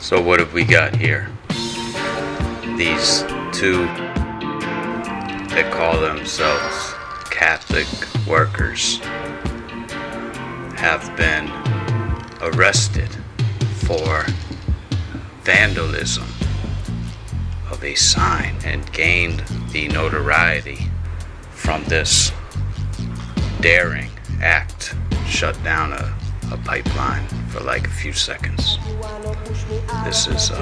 So what have we got here? These two that call themselves Catholic workers have been arrested for vandalism of a sign and gained the notoriety from this daring act. Shut down a pipeline for like a few seconds. This is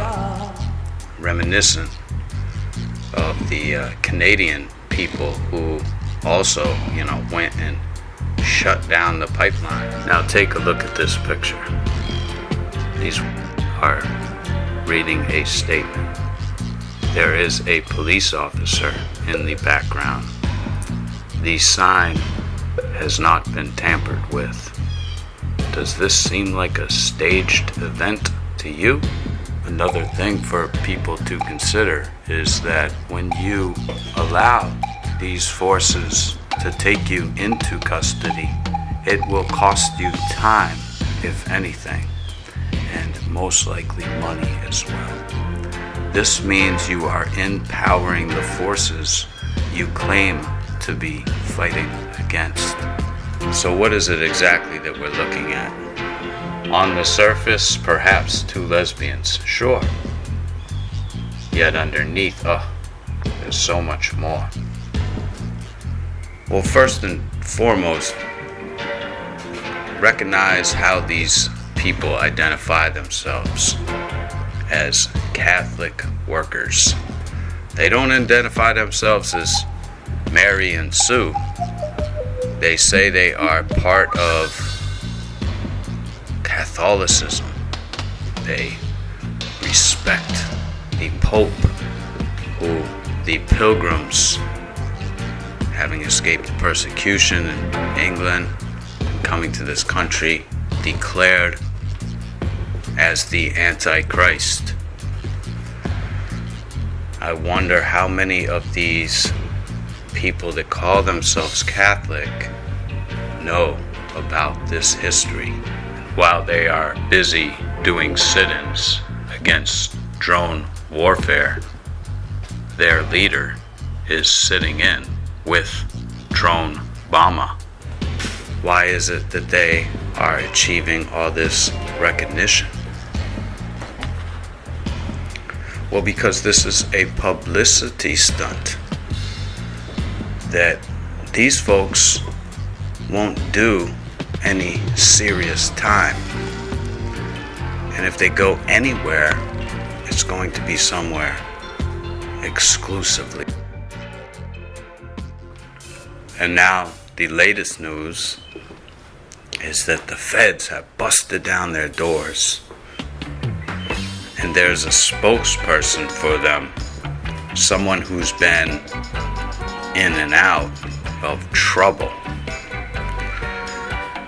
reminiscent of the Canadian people who also, went and shut down the pipeline. Now take a look at this picture. These are reading a statement. There is a police officer in the background. The sign has not been tampered with. Does this seem like a staged event to you? Another thing for people to consider is that when you allow these forces to take you into custody, it will cost you time, if anything, and most likely money as well. This means you are empowering the forces you claim to be fighting against. So what is it exactly that we're looking at? On the surface, perhaps two lesbians, sure. Yet underneath, there's so much more. Well, first and foremost, recognize how these people identify themselves as Catholic workers. They don't identify themselves as Mary and Sue. They say they are part of Catholicism. They respect the Pope, who the Pilgrims, having escaped persecution in England, coming to this country, declared as the Antichrist. I wonder how many of these people that call themselves Catholic know about this history. While they are busy doing sit-ins against drone warfare, their leader is sitting in with drone bomber. Why is it that they are achieving all this recognition? Well, because this is a publicity stunt that these folks won't do any serious time. And if they go anywhere, it's going to be somewhere exclusively. And now the latest news is that the feds have busted down their doors, and there's a spokesperson for them, someone who's been in and out of trouble.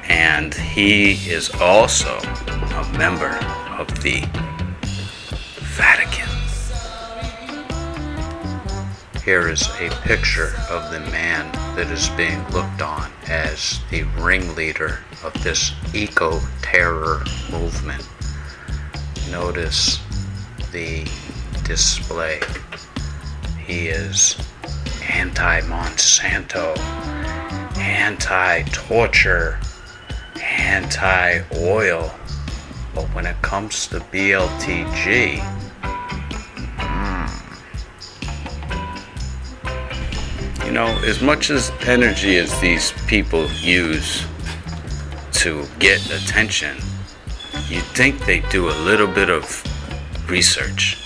And he is also a member of the Vatican. Here is a picture of the man that is being looked on as the ringleader of this eco-terror movement. Notice the display. He is anti-Monsanto, anti-torture, anti-oil. But when it comes to BLTG, as much as energy as these people use to get attention, you'd think they do a little bit of research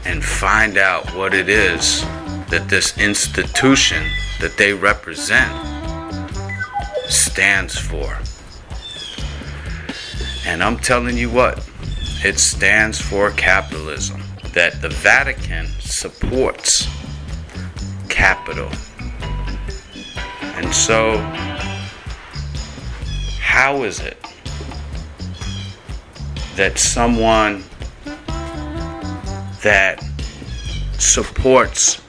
and find out what it is that this institution that they represent stands for. And I'm telling you what, it stands for capitalism. That the Vatican supports capital. And so, how is it that someone that supports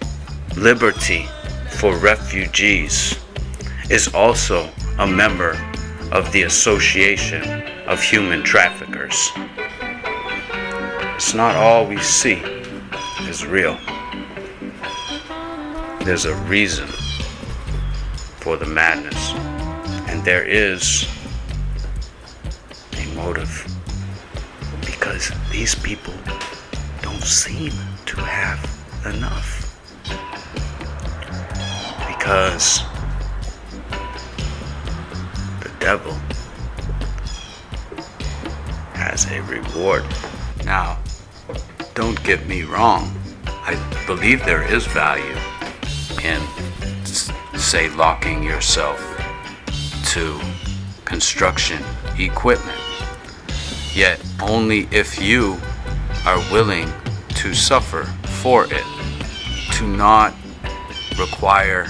liberty for refugees is also a member of the Association of Human Traffickers? it's not all we see is real. There's a reason for the madness, and there is a motive, because these people don't seem to have enough. Because the devil has a reward. Now, don't get me wrong. I believe there is value in, say, locking yourself to construction equipment. Yet only if you are willing to suffer for it, to not require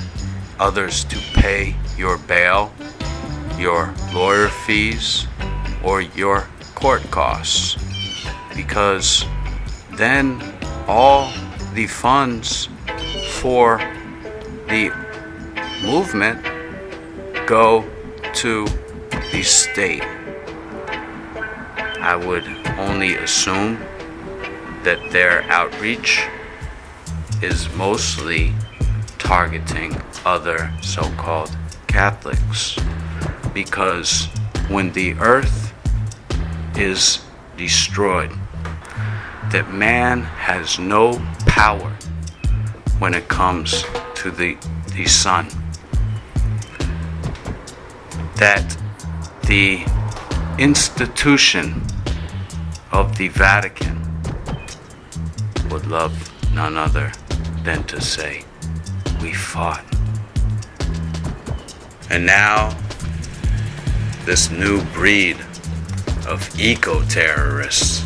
others to pay your bail, your lawyer fees, or your court costs, because then all the funds for the movement go to the state. I would only assume that their outreach is mostly targeting other so-called Catholics, because when the earth is destroyed, that man has no power when it comes to the sun, that the institution of the Vatican would love none other than to say, we fought. And now, this new breed of eco-terrorists,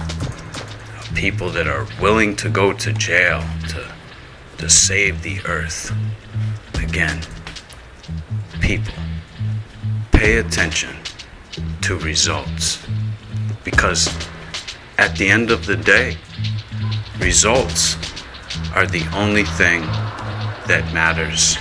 people that are willing to go to jail to save the earth. Again, people, pay attention to results, because at the end of the day, results are the only thing that matters